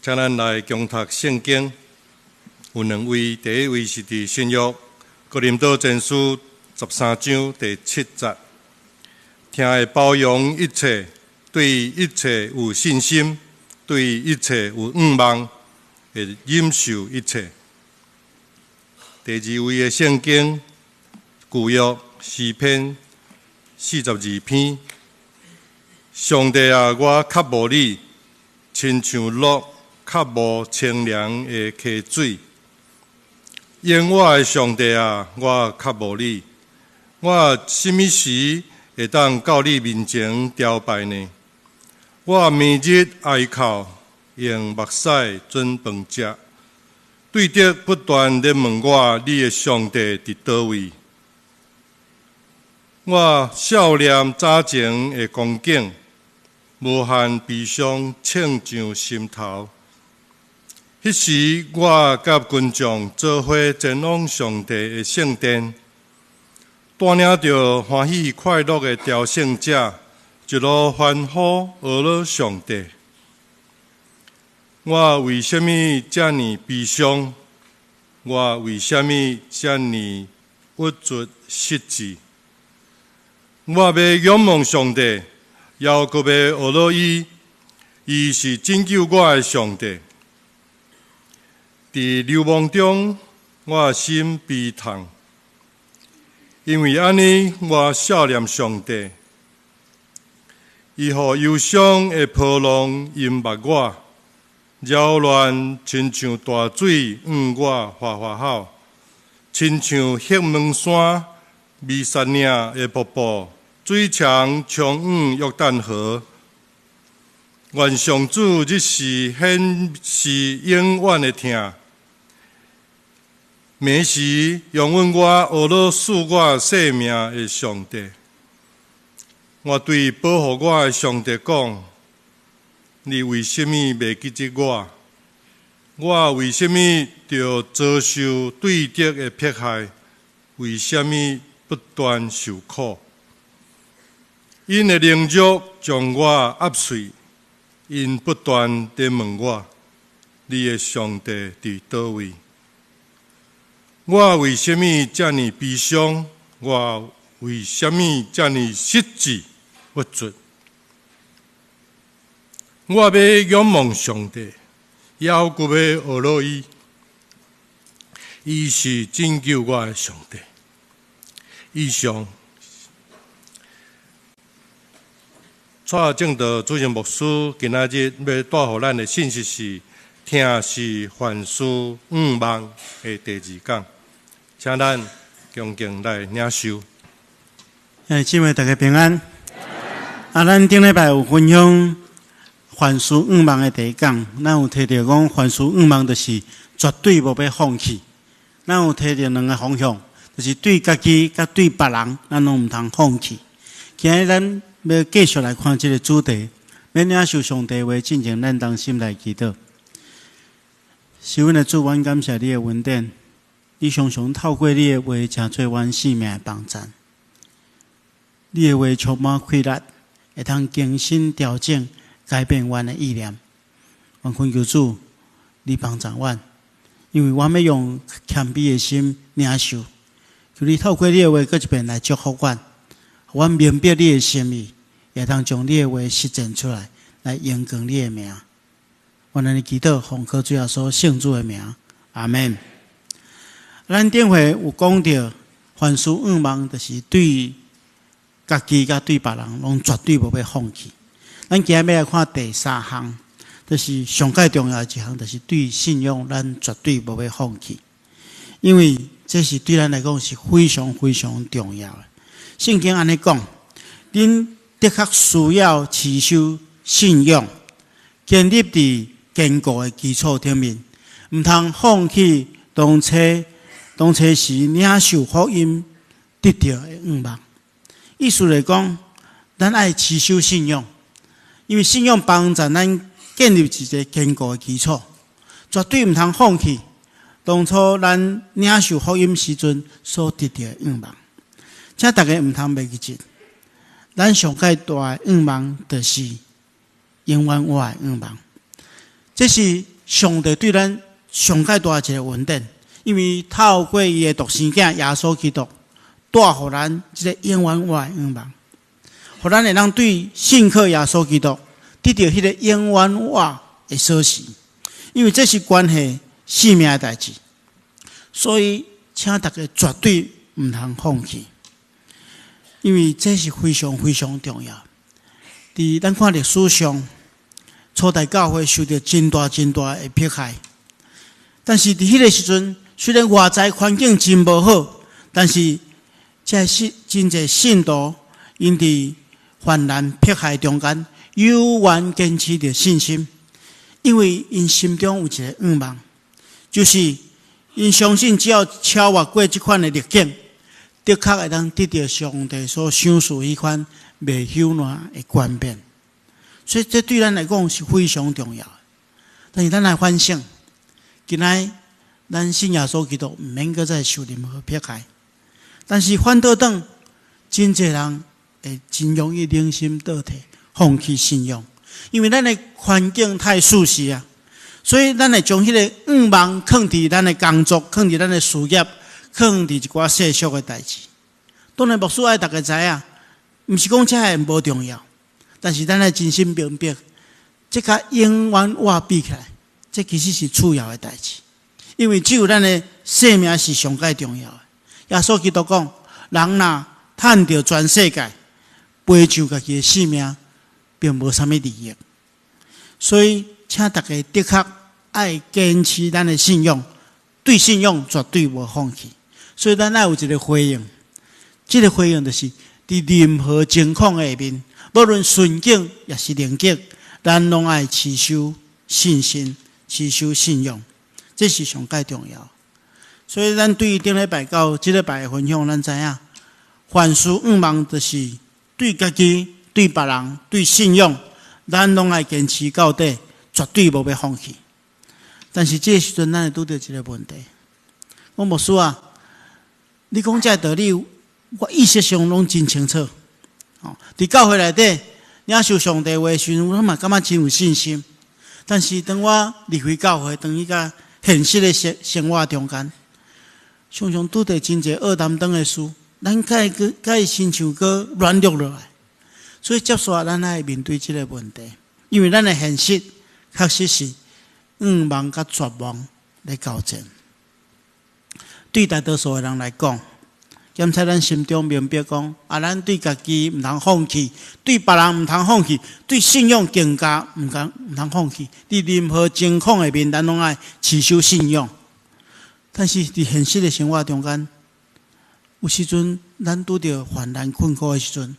请咱来共读圣经，有两位，第一位是伫新约哥林多前书13章第7节，听会包容一切，对一切有信心，对一切有仰望，会忍受一切。第二位的圣经，旧约诗篇42篇，上帝啊，我较无你，亲像鹿较无清凉的溪水。因我的上帝啊，我较无你，我什么时会当到你面前朝拜呢？我每日哀哭，用目屎准饭食，对着不断地问我，你的上帝伫倒位？我少年早前的光景，无限悲伤涌上心头。迄时，我甲群众做伙前往上帝的圣殿，带领着欢喜快乐的朝圣者，一路欢呼学了上帝。我为什么这么悲伤？我为什么这么郁卒失志？我要仰望上帝，也搁要学了伊，伊是拯救我的上帝。伫流亡中，我心悲痛，因为安尼我想念上帝，伊互忧伤的波浪淹没我，扰乱亲像大水往我哗哗吼，亲像黑门山弥撒岭的瀑布，水墙冲往约旦河。愿上主日时显示永远的听。每时用阮我学了赐我生命的上帝，我对保护我的上帝讲：你为什么袂记得我？我为什么要遭受对敌的迫害？为什么不断受苦？因的凌辱将我压碎，因不断地问我：你的上帝伫倒位？我为什么这么悲伤？我为什么这么失志不足？我要仰望上帝，也搁要学了伊，伊是拯救我的上帝。以上，蔡正道主任牧师今仔日要带予咱的信息是：听是凡事仰望的第2讲。请咱恭敬来领受。姊妹大家平安。咱顶礼拜有分享凡事仰望的第1讲，咱有提到讲凡事仰望就是绝对无要放弃。咱有提到2个方向，就是对家己甲对别人，咱拢毋通放弃。今日咱要继续来看这个主题，要领受上帝话，进前咱当心来祈祷。是阮的主，阮感谢你的恩典。你常常透过你的话，成做阮生命的帮助。你的话充满快乐，会通更新调整、改变阮的意念。阮恳求主，你帮助阮，因为阮要用谦卑的心领受。求你透过你的话，搁一遍来祝福阮，阮明白你的心意，会通将你的话实践出来，来荣耀你的名。阮安尼祈祷，奉靠主耶稣圣主的名，阿门。咱顶回有讲到，凡事仰望，就是对家己甲对别人，拢绝对无要放弃。咱今日要来看第3项，就是上界重要的一项，就是对信仰，咱绝对无要放弃。因为这是对咱来讲是非常非常重要的。圣经安尼讲，恁的确需要持守信仰，建立伫坚固的基础顶面，毋通放弃当初时领受福音得到的仰望。意思来讲，咱爱持守信仰，因为信仰帮助咱建立一个坚固的基础，绝对毋通放弃当初咱领受福音时阵所得到的仰望。请大家毋通袂记住，咱上界大的仰望，就是永远我的仰望。这是上帝对咱上介大一个恩典，因为透过伊的独生囝耶稣基督，带互咱这个永远活的盼望，互咱会当对信靠耶稣基督，得到迄个永远活的锁匙。因为这是关系性命的代志，所以请大家绝对唔通放弃，因为这是非常非常重要。伫咱看历史上，初代教会受到真大的迫害，但是伫迄个时阵，虽然外在环境真无好，但是这是真侪信徒因伫患难迫害中间，永远坚持着信心。因为因心中有一个愿望，就是因相信只要超越过这款的逆境，的确会当得到上帝所赏赐迄款未朽烂的冠冕。所以这对咱来讲是非常重要的。但是咱来反省，今仔咱信耶稣基督唔免搁再受任何迫害，但是反倒等真侪人会真容易冷心倒退，放弃信仰。因为咱的环境太舒适啊，所以咱会将迄个愿望放伫咱的工作，放伫咱的事业，放伫一寡世俗的代志。当然，牧师爱大家知影，毋是讲这个无重要，但是咱爱真心明白，这甲永远活比起来，这其实是次要的代志。因为只有咱的生命是上界重要的。耶稣基督讲，人若趁着全世界，赔上家己的性命，并无啥物利益。所以，请大家的确爱坚持咱的信仰，对信仰绝对无放弃。所以，咱爱有一个回应，这个回应就是伫任何情况下面，无论顺境也是逆境，咱拢爱持守信心，持守信仰，这是上界重要。所以，咱对于顶礼拜到这礼拜的分享，咱知影，凡事愿望就是对家己、对别人、对信仰，咱拢爱坚持到底，绝对无要放弃。但是这个时阵，咱会拄到一个问题。我牧师啊，你讲这道理，我意识上拢真清楚。伫教会内底，领受上帝话时，我嘛感觉真有信心。但是当我离开教会，当伊甲现实的生活中间，常常拄到真侪恶担当的事，咱甲伊亲像个软弱落来。所以接下来咱爱面对这个问题，因为咱的现实确实是愿望甲绝望来交战。对大多数的人来讲，检测咱心中明白讲，咱对家己唔通放弃，对别人唔通放弃，对信仰更加唔通放弃。伫任何情况下面，咱拢爱持守信仰。但是伫现实的生活中间，有时阵咱拄到患难困苦的时阵，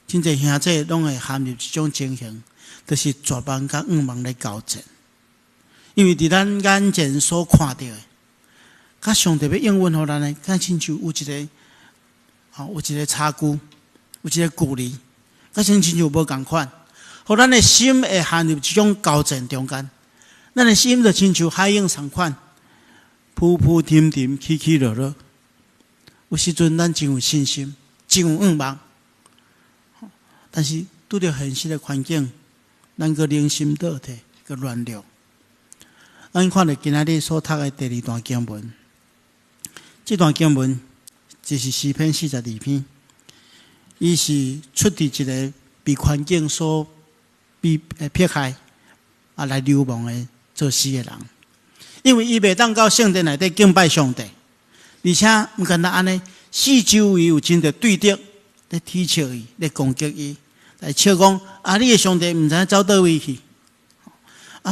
真侪兄弟拢会陷入这种情形，就是绝望甲愿望来交战。因为伫咱眼前所看到的，甲上帝要应允互咱的，甲亲像有一个差距，有一个距离，甲亲像无共款，互咱的心会陷入这种交战中间。咱的心就亲像海涌同款，浮浮沉沉，起起落落。有时阵咱真有信心，真有愿望，但是拄到现实的环境，咱个人心倒退，个软弱。咱看到今仔日所读的第二段经文，这段经文就是诗篇42篇，伊是出自一个被环境所迫害来流亡的做诗的人，因为伊袂当到圣殿内底敬拜上帝，而且毋简单安尼，四周围有真侪对敌咧踢笑伊，咧攻击伊，来笑讲你的上帝毋知走倒位去，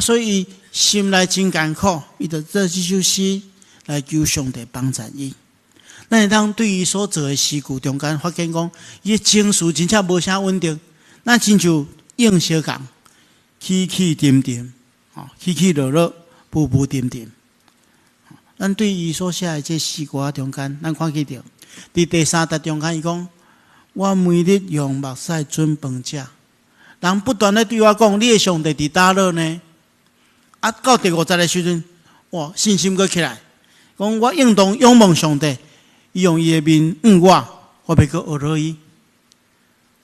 所以伊心内真艰苦，伊就做这首诗来求上帝帮助伊。咱会当对伊所做的事故中间发现讲，伊的情绪真正无啥稳定，咱亲像硬小港，起起沉沉，起起落落，浮浮沉沉。咱对伊所写的这诗歌中间，咱看见到，伫第3节中间伊讲，我每日用目屎准饭食，人不断的对我讲，你的上帝伫倒落呢？到第5节的时阵，哇，信心阁起来，讲我应当仰望上帝，伊用伊的面我袂阁学落伊。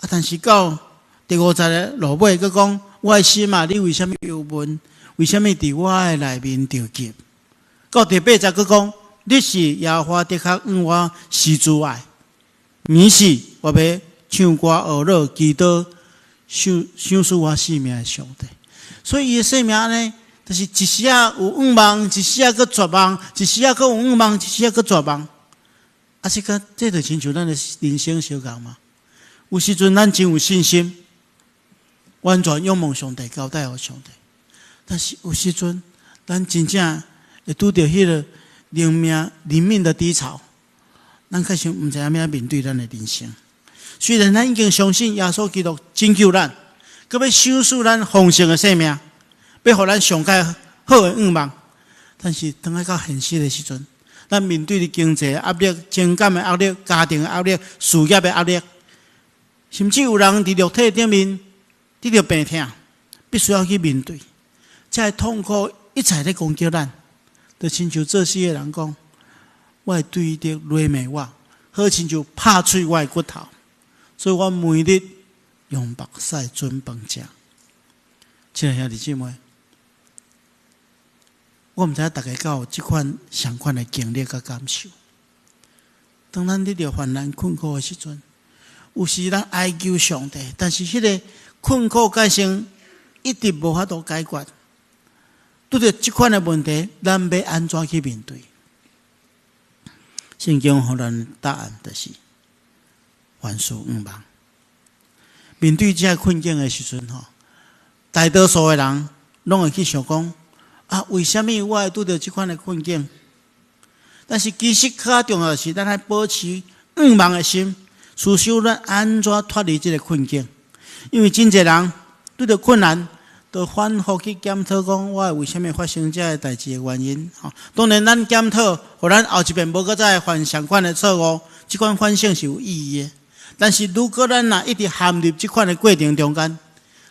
但是到第5节的落尾，阁讲，我的心啊，你为什么忧闷？为什么伫我的内面着急？到第8节佫讲，你是耶和华的确向我施慈爱，免是我要唱歌学乐祈祷，想使我性命的上帝。所以伊的生命呢，就是一时啊有愿望，一时啊佫绝望，一时啊佫有愿望，一时啊佫绝望。啊，这就亲像咱的人生相共嘛。有时阵咱真有信心，完全仰望上帝，交代互上帝。但是有时阵，咱真正会拄着迄个灵命的低潮，咱确实毋知影要面对咱的人生。虽然咱已经相信耶稣基督拯救咱，佮要守护咱丰盛的生命，要互咱上界好的愿望，但是当来到现实的时阵，咱面对的经济压力、情感的压力、家庭的压力、事业的压力，甚至有人伫肉体顶面得着病痛，必须要去面对。这痛苦一切咧攻击咱，就亲像做事的人讲，我会对着雷骂我，好亲像拍碎我的骨头，所以我每日用目屎准饭食。亲爱兄弟姊妹，我毋知影大家敢有即款相款的经历甲感受。当咱得着患难困苦的时阵，有时咱哀求上帝，但是迄个困苦解成一直无法度解决。拄着即款的问题，咱要安怎去面对？圣经互咱答案就是凡事愿望。面对这困境的时阵，大多数的人拢会去想讲：啊，为什么我会拄着即款的困境？但是其实较重要的是，咱要保持愿望的心，思想咱安怎脱离这个困境。因为真侪人拄着困难，都反复去检讨讲我为什么发生这个代志的原因。当然，咱检讨，互咱后一遍无搁再犯相关的错误，这款反省是有意义的。但是，如果咱若一直陷入这款的过程中间，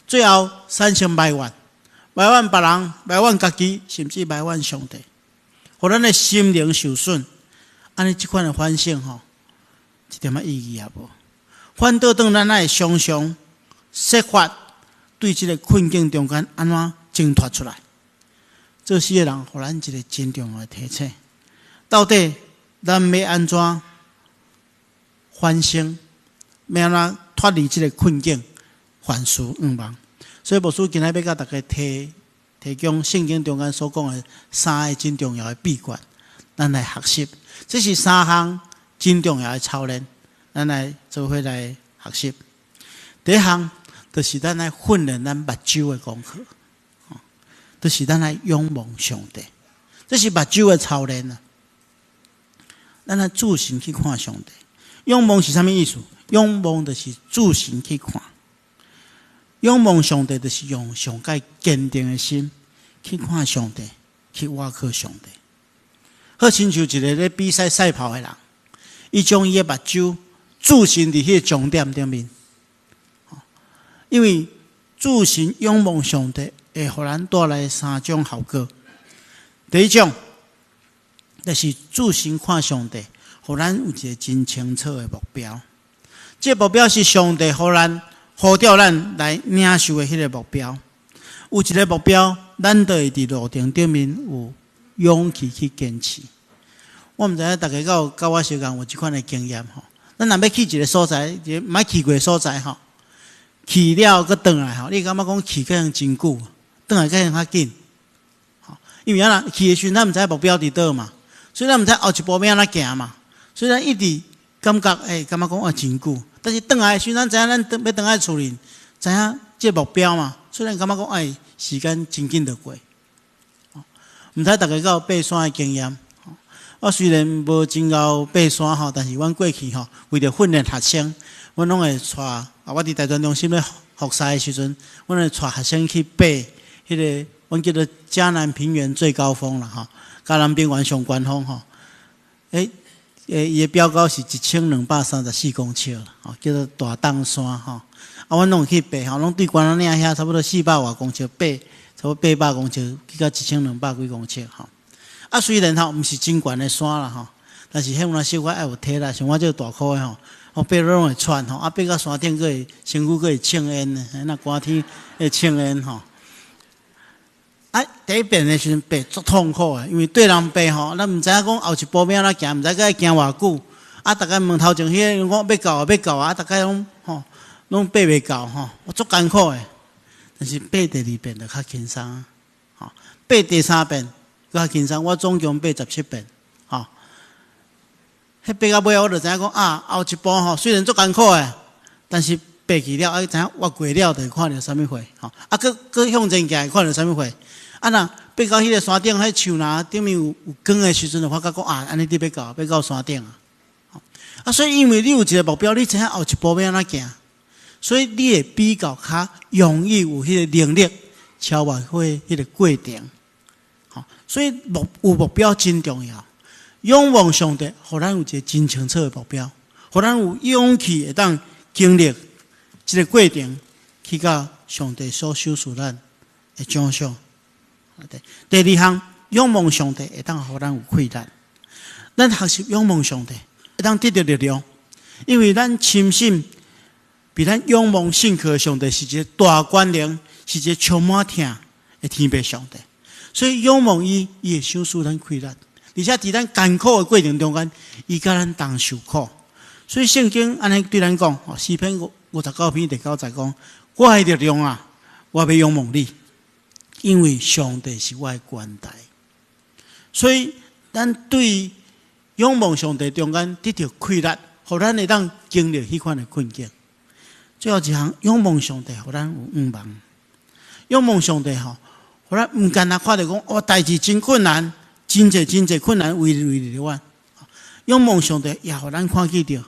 最后产生埋怨，埋怨别人，埋怨家己，甚至埋怨上帝，互咱的心灵受损，安尼这款的反省一点仔意义也无。反倒当咱会常常设法对这个困境中间安怎挣脱出来。做事的人，互咱一个真重要的提醒：到底咱要安怎反省？要安怎脱离这个困境？凡事愿望。所以牧师今日要甲大家提供圣经中间所讲的3个真重要的秘诀，咱来学习。这是3项真重要的操练，咱来做伙来学习。第一项就是咱来训练咱目睭的功课，就是咱来仰望上帝。这是目睭的操练啊！咱来自信去看上帝。仰望是啥物意思？仰望就是自信去看。仰望上帝，就是用上界坚定的心去看上帝，去倚靠上帝。好亲像一个咧比赛赛跑的人，伊将伊的目睭注视伫迄个终点顶面。因为自信仰望上帝，会互咱带来3种效果。第一种，就是自信看上帝，互咱有一个真清楚的目标。这个目标是上帝互咱呼召咱来领受的迄个目标。有一个目标，咱就会伫路程顶面有勇气去坚持。我毋知影大家甲我相共有即款的经验咱若要去一个所在，一个毋捌去过的所在去了佫转来你感觉讲去可能真久，转来可能较紧因为咱去的时阵，咱毋知目标伫倒嘛，所以咱毋知后一步要安怎行嘛，所以咱一直感觉感觉讲真久。但是转来的时阵，咱知影咱要转来厝里，知影这目标嘛，所以咱感觉讲时间真紧就过。毋知大家有爬山的经验？我虽然无真够爬山但是阮过去为着训练学生，阮拢会带我伫大专中心咧服侍的时阵，阮会带学生去爬迄个阮叫做嘉南平原最高峰啦嘉南平原上高峰伊的标高是1234公尺啦叫做大东山阮拢去爬拢对关山岭遐差不多400多公尺爬，差不多800公尺去到1200几公尺虽然毋是真悬的山啦但是迄有小可爱有体力，像我这个大块的爬拢会喘吼，爬到山顶佫会身躯佫会呛烟呢，那寒天会呛烟吼。第一遍的时阵爬足痛苦的，因为对人爬吼，咱毋知影讲后一步要安怎行，毋知该行偌久。大家问头前迄个人讲要到啊，大家拢爬袂到吼，我足艰苦的。但是爬第二遍就较轻松，吼，爬第三遍较轻松。我总共爬17遍，吼。迄爬到尾我就知影讲后一步吼，虽然足艰苦的，但是爬去了，知影越过了就看到啥物货，吼。佫向前行看到啥物货。若爬到迄个山顶，迄树林顶面有光的时阵，就发觉讲安尼你要到山顶啊。所以因为你有一个目标，你知影后一步要安怎行，所以你会比较较容易有迄个能力超越迄个过程。所以有目标真重要。仰望上帝，互咱有一个真清楚的目标，互咱有勇气会当经历这个过程，去到上帝所赏赐咱的奖赏。第二项，仰望上帝会当互咱有快乐。咱学习仰望上帝，会当得到力量，因为咱深信比咱仰望信靠的上帝是一个大关联，是一个充满疼的天父上帝。所以仰望伊会赏赐咱快乐，而且伫咱艰苦的过程中间，伊甲咱同受苦。所以圣经安尼对咱讲，诗篇59篇第9节讲：我的力量啊，我要仰望你。因为上帝是我的关台，所以咱对仰望上帝中间得到快乐，互咱会当经历迄款的困境。最后一项，仰望上帝，互咱有盼望。仰望上帝互咱毋干那看到讲代志真困难，真济困难围着我。仰望上帝也互咱看见到，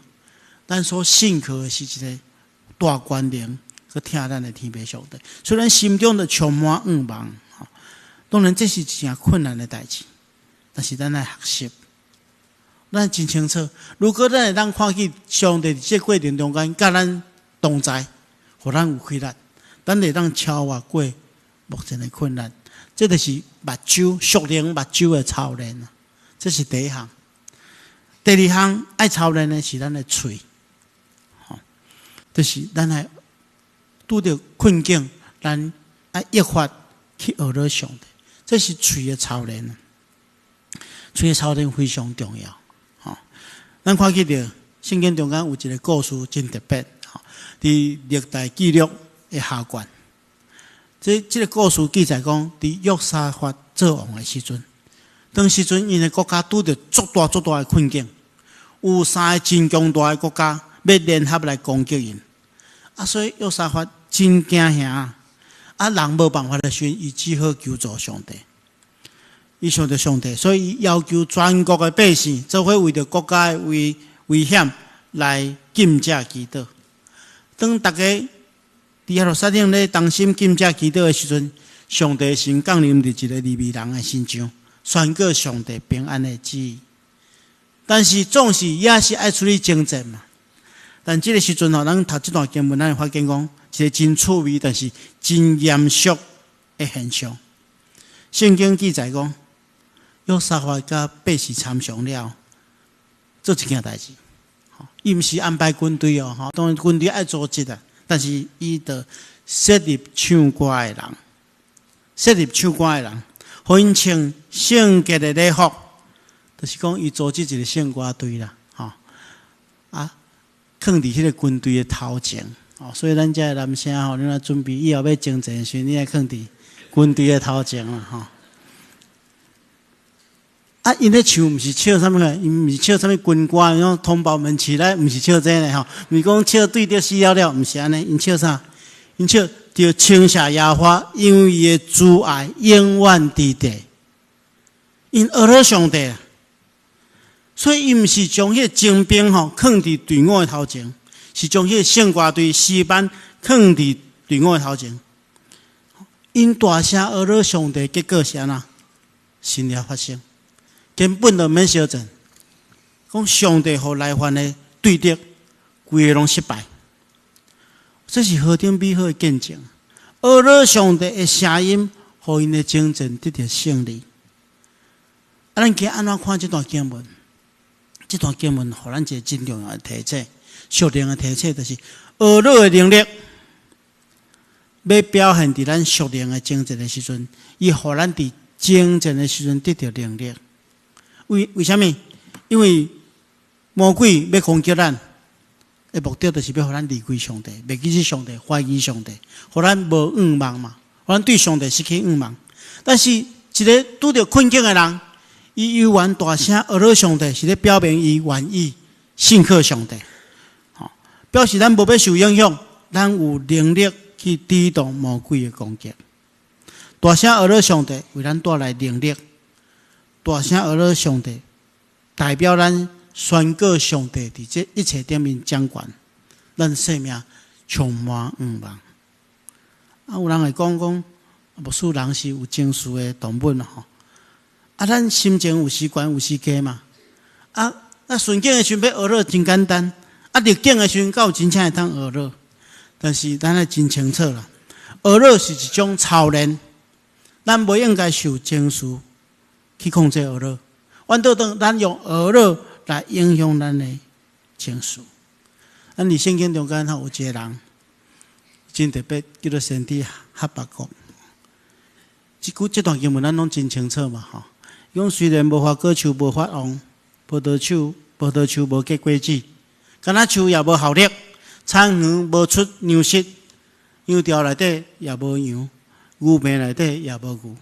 咱所信靠的是一个大关联。去听咱的天父上帝，虽然心中就充满盼望，当然这是一件困难的代志，但是咱来学习，咱真清楚，如果咱会当看见上帝在这过程中间，甲咱同在，互咱有快乐，咱会当超越过目前的困难，这就是属灵目睭的操练，这是第一项。第二项爱操练的是咱的嘴，就是咱来。拄到困境，咱一发去学了上帝，这是嘴的操练。嘴的操练非常重要。咱看见到圣经中间有一个故事真特别，伫历代记录的下卷。这个故事记载讲，伫约沙法做王的时阵，当时阵因的国家拄到足大的困境，有3个真强大的国家要联合来攻击因。所以约沙法真惊吓，人无办法的时，伊只好求助上帝。伊想到上帝，所以伊要求全国的百姓做伙为着国家的危险来禁食祈祷。当大家伫耶路撒冷咧同心禁食祈祷的时阵，上帝神降临伫一个利未人的身上，宣告上帝平安的旨意。但是总是也是爱处理争战嘛。但这个时阵咱读这段经文，咱会发现讲一个真趣味，但是真严肃的现象。圣经记载讲，约沙法甲百姓参详了，做一件代志。伊毋是安排军队当然军队爱组织啊，但是伊就设立唱歌的人，互因穿圣洁的礼服，就是讲伊组织一个圣歌队啦，放伫迄个军队的头前，所以咱遮男生你若准备以后要征战时，你爱放伫军队的头前啦，因咧唱毋是唱啥物个，因毋是唱啥物军歌，像同胞们起来，毋是唱这个毋是讲唱对着死了，毋是安尼，因唱啥？因唱着称谢耶和华，因为伊的慈爱永远伫地，因学了上帝。所以，伊毋是将迄个精兵放伫队伍的头前，是将迄个圣歌队诗班放伫队伍的头前。因大声学了上帝，结果是安怎？神了发生，根本就免小阵。讲上帝互来犯的对敌，规个拢失败。这是何等美好的见证！学了上帝的声音，互因的征战得到胜利。咱今安怎看这段经文？这段经文互咱一个真重要的提醒，属灵的体测，就是恶乐的能力，要表现伫咱属灵的精进的时阵，伊互咱伫精进的时阵得到能力。为什么？因为魔鬼要攻击咱的目的，就是要互咱离开上帝，袂记起上帝，怀疑上帝，互咱无仰望嘛，互咱对上帝失去仰望。但是一个拄着困境的人，伊犹原大声恶乐上帝，是咧表明伊愿意信靠上帝，表示咱无要受影响，咱有能力去抵挡魔鬼的攻击。大声恶乐上帝为咱带来能力，大声恶乐上帝代表咱宣告上帝伫这一切顶面掌权，咱生命充满仰望。有人会讲，牧师人是有情绪的动物吼。咱心情有时悬有时低嘛。顺境的时阵要学乐真简单，逆境的时阵有真正会当学乐。但是咱要真清楚啦，学乐是一种操练，咱不应该受情绪去控制学乐。反倒咱用学乐来影响咱的情绪。咱伫圣经中间有一个人，真特别，叫做先知哈巴谷。这段经文咱拢真清楚嘛吼。伊讲虽然无花果树无发旺，葡萄树无结果子，橄榄树也无效力，田园无出粮食，羊槽内底也无羊，牛棚内底也无牛。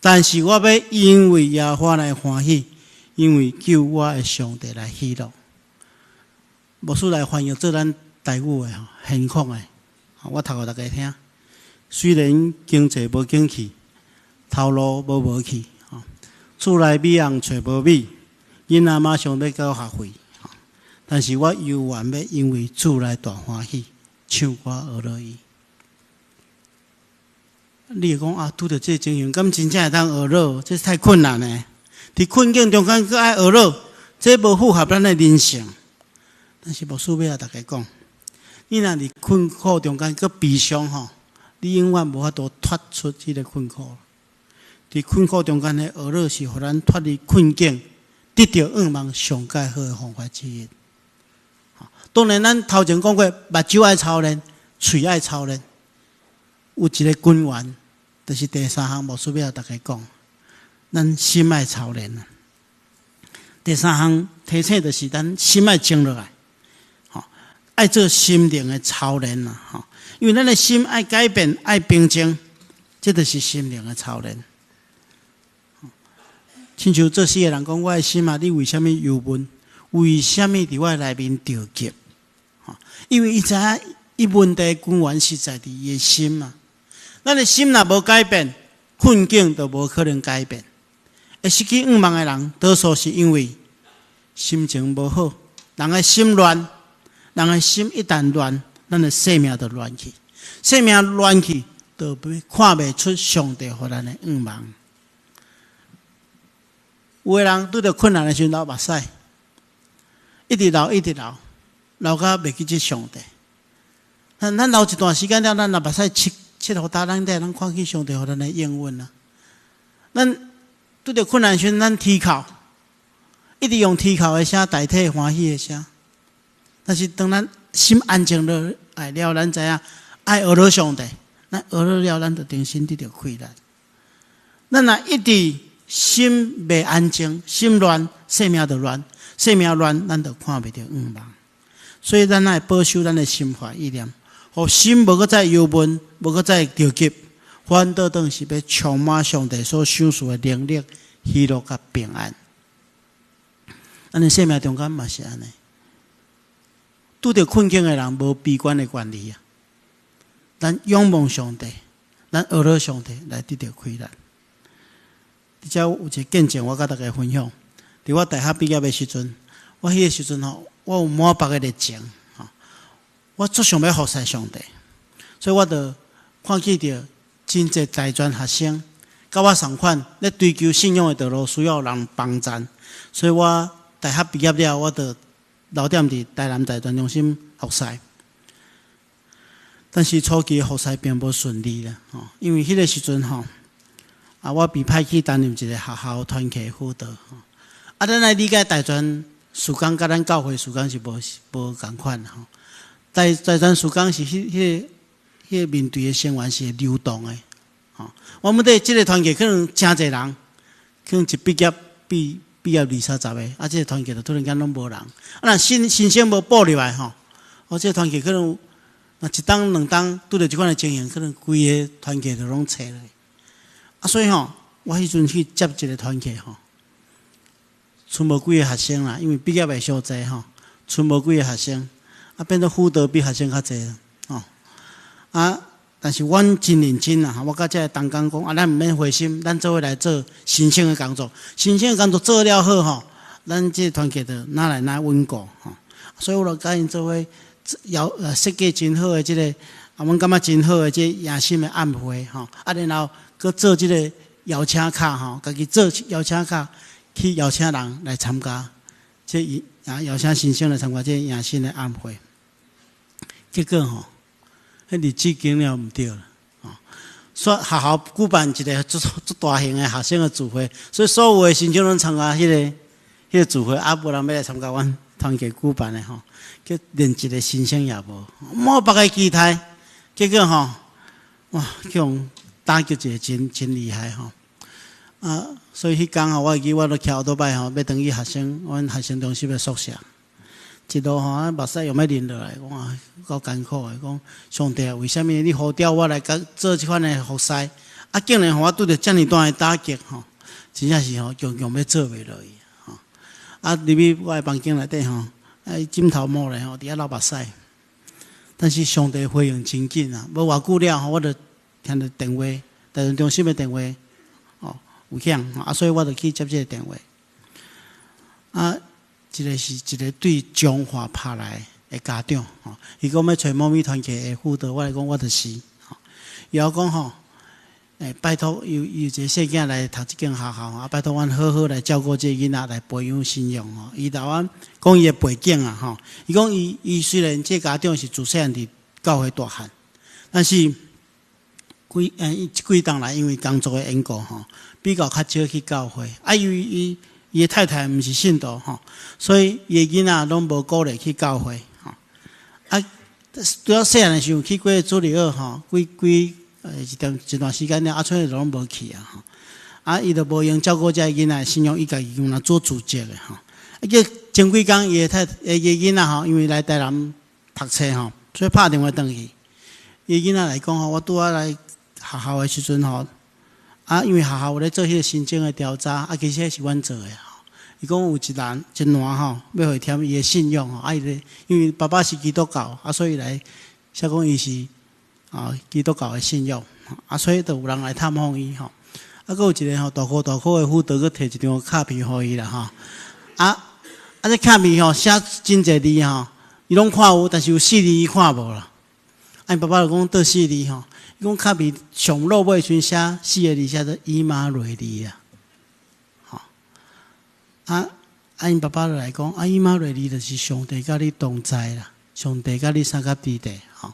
但是我要因为耶和华来欢喜，因为救我的上帝来喜乐。牧师来翻译做咱台语的现况的，我读给大家听。虽然经济无景气，头路无去，厝内米红找无米，囡仔马上要交学费，但是我犹原要因为主来大欢喜，唱歌学乐伊。你会讲拄着这情形，敢真正会当学乐？这太困难了。伫困境中间搁爱学乐，这无符合咱的人性。但是牧师要甲大家讲，你若伫困苦中间搁悲伤吼，你永远无法度脱出这个困苦。伫困苦中间的学乐是互咱脱离困境，得到仰望上界好的方法之一。当然，咱头前讲过，目睭爱操练，嘴爱操练。有一个根源，就是第三项，牧师要大家讲，咱心爱操练啊。第三项提醒就是咱心爱静落来，爱做心灵的操练啊。因为咱的心爱改变，爱平静，这就是心灵的操练。亲像做事的人讲，我的心啊，你为什么忧闷？为什么伫我内面着急？因为伊知影，伊问题根源是在伫伊的心嘛。咱的心若无改变，困境就无可能改变。会失去仰望的人，多数是因为心情无好。人的心乱，人的心一旦乱，咱的生命就乱去。生命乱去，就看袂出上帝互咱的仰望。有的人拄着困难的时候流目屎，一直流，流到袂记起上帝。咱流一段时间了，咱若目屎切互大咱咱看见上帝互咱的应允啊。咱拄着困难时，咱啼哭，一直用啼哭的声代替欢喜的声。但是当咱心安静落来了，咱知影爱学乐上帝，咱学乐了，咱就重新得到快乐。咱若一直心袂安静，心乱，生命就乱，生命乱，咱就看袂到仰望。所以咱爱保守咱的心怀意念。互心无搁再忧闷，无搁再着急，反倒当是要充满上帝所赏赐的能力、喜乐甲平安。咱的生命中间嘛是安尼，拄着困境的人无悲观的权利啊。咱仰望上帝，咱学乐上帝来得到快乐。而且有一个见证，我甲大家分享。伫我大学毕业的时阵，我迄个时阵吼，我有满腹的热情。我最想要服侍上帝，所以我就看见着真侪大专学生，甲我同款咧追求信仰的道路，需要人帮衬。所以我大学毕业了，我就留点伫台南大专中心服侍。但是初期服侍并不顺利啦，因为迄个时阵我被派去担任一个学校团契辅导。咱来理解大专事工甲咱教会事工是无共款吼。在咱事工是迄个面对的成员是流动的吼。我们对即个团契可能真侪人，可能一毕业20-30个，啊，即个团契就突然间拢无人，啊，若新生无补入来吼，哦，即个团契可能若一档两档拄着即款的情形，可能规个团契就拢拆了。啊，所以吼，我迄阵去接一个团契吼，剩无几个学生啦，因为毕业的小济吼，剩无几个学生，啊，变做辅导比学生较济啦，吼，啊。但是阮真认真啦，我甲这个同工讲，啊，咱毋免灰心，咱做伙来做新生的工作。新生的工作做了好吼，咱这个团契就哪稳固吼。所以我就甲因做伙设计真好的这个，啊，阮感觉真好的这迎新的暗会吼，啊，然后搁做这个邀请卡吼，家己做邀请卡去邀请人来参加，邀请新生来参加这迎新的暗会。结果吼。迄日子经了毋对了，所以学校举办一个足大型的学生的聚会，所以所有的新生拢参加迄个聚会，啊，无人要来参加阮团契举办的吼，叫连一个新生也无，冇别个期待，结果吼，哇，叫人打击一个真厉害吼，啊，所以迄天吼，我会记我都徛倒摆吼，要等去阮学生中心的宿舍。一路吼，目屎用要淋落来，讲啊，够艰苦的。讲上帝啊，为虾米你呼召我来做即款的服侍？啊，竟然互我拄着遮尔大的打击吼，真正是吼，强要做袂落去吼。啊，入去我的房间内底吼，枕头摸咧吼，伫遐流目屎。但是上帝回应真紧啊，无偌久了吼，我就听到电话，台中中心的电话，哦，有响，啊，所以我就去接这个电话，啊。这个是一个对中华拍来的家长吼，伊讲要找猫咪团契的辅导，我来讲我就是吼。伊后讲吼，拜托有一个细囝来读这间学校啊，拜托阮好好来照顾这囡仔来培养信用吼。伊甲阮讲伊的背景啊吼，伊讲伊虽然这家长是自细汉伫教会大汉，但是几档来因为工作的缘故吼，比较较少去教会，啊，因为伊的太太毋是信徒吼，所以伊的囡仔拢无鼓励去教会吼。啊，拄要细汉的时候去过主日学吼，一段时间了，啊，出来拢无去啊吼。啊，伊就无用照顾这囡仔的信用，伊家己用来做主责的吼。啊，叫前几工伊的囡仔吼，因为来台南读册吼，所以拍电话转去。伊的囡仔来讲吼，我拄仔来学校的时阵吼。啊，因为学校有咧做迄个申请的调查，啊，其实迄是阮做的吼。伊讲有一男吼，要互添伊的信用吼，啊，因为爸爸是基督教，啊，所以来写讲伊是基督教的信用，啊，所以就有人来探访伊吼。啊，佫有一个吼大颗的辅导，佫摕一张卡片互伊啦吼。啊，这卡片吼写真侪字吼，伊拢看有，但是有4字伊看无啦。啊，因爸爸就讲倒4字吼。伊讲卡片上落尾时写4个字，写做以马内利啊，吼因爸爸就来讲，以马内利就是上帝甲你同在啦，上帝甲你三甲地地吼。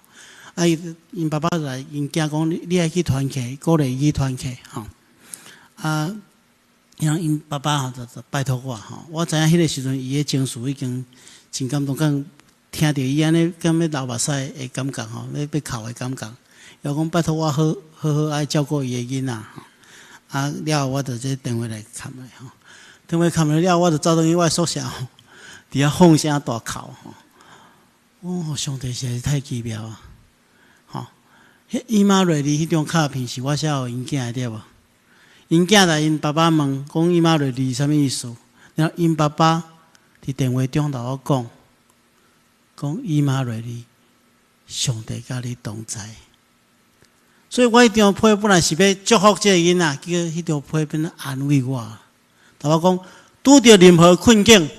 因爸爸就来因囝讲，你爱去团契，鼓励伊去团契吼。因爸爸吼就拜托我吼，我知影迄个时阵伊的情绪已经真感动，听着伊安尼敢要流目屎的感觉吼，要哭的感觉。又讲拜托我好爱照顾伊的囡仔吼，啊了后我就这电话来砍来吼，电话砍了我就走到去我宿舍吼，伫遐放声大哭吼。哦，上帝实在是太奇妙啊！吼，迄伊妈瑞丽迄张卡片是我写互因囝的对无？因囝来因爸爸问讲伊妈瑞丽啥物意思？然后因爸爸伫电话中甲我讲伊妈瑞丽，上帝甲你同在。所以我迄张批本来是要祝福这个囡仔，结果迄张批变成安慰我。甲我讲，拄着任何困境，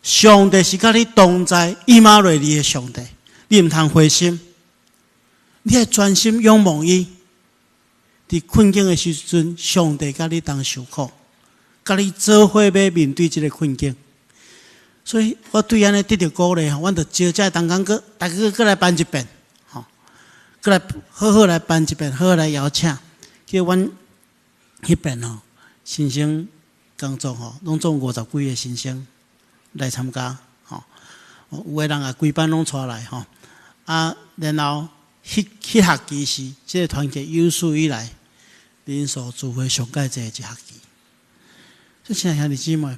上帝是甲你同在，以马内利的上帝，你毋通灰心，你要专心仰望伊。伫困境的时阵，上帝甲你同受苦，甲你做伙要面对这个困境。所以我对安尼得到鼓励，我就招这同工大家过来办一遍。过来好好来办一遍，好好来邀请，叫阮迄边吼新生工作吼，拢总50几个新生来参加，有的人啊规班拢带来然后迄学期是这个团结有史以来人数聚会上介济一学期。所以亲爱兄弟姊妹，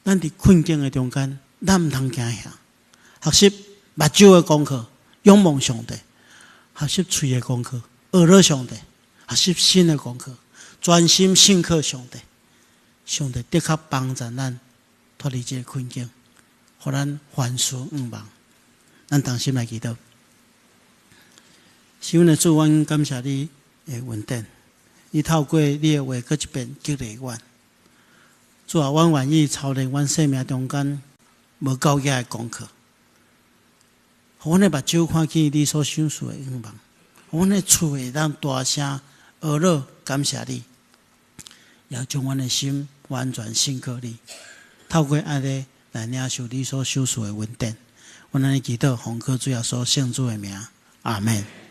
咱伫困境的中间，咱毋通惊吓，学习目睭的功课，仰望上帝；学习嘴的功课，学了上帝；学习心的功课，专心信靠上帝。上帝的确帮助咱脱离这个困境，互咱凡事毋忘。咱同心来祈祷。是阮的主，阮感谢你的恩典，你透过你的话，搁一遍激励阮。主啊，阮愿意操练阮生命中间无够格的功课，互阮的目睭看见你所享受的愿望，互阮的厝会当大声学乐感谢你，也将阮的心完全信靠你，透过安尼来领受你所享受的恩典。阮安尼祈祷，奉靠主耶稣圣主的名，阿门。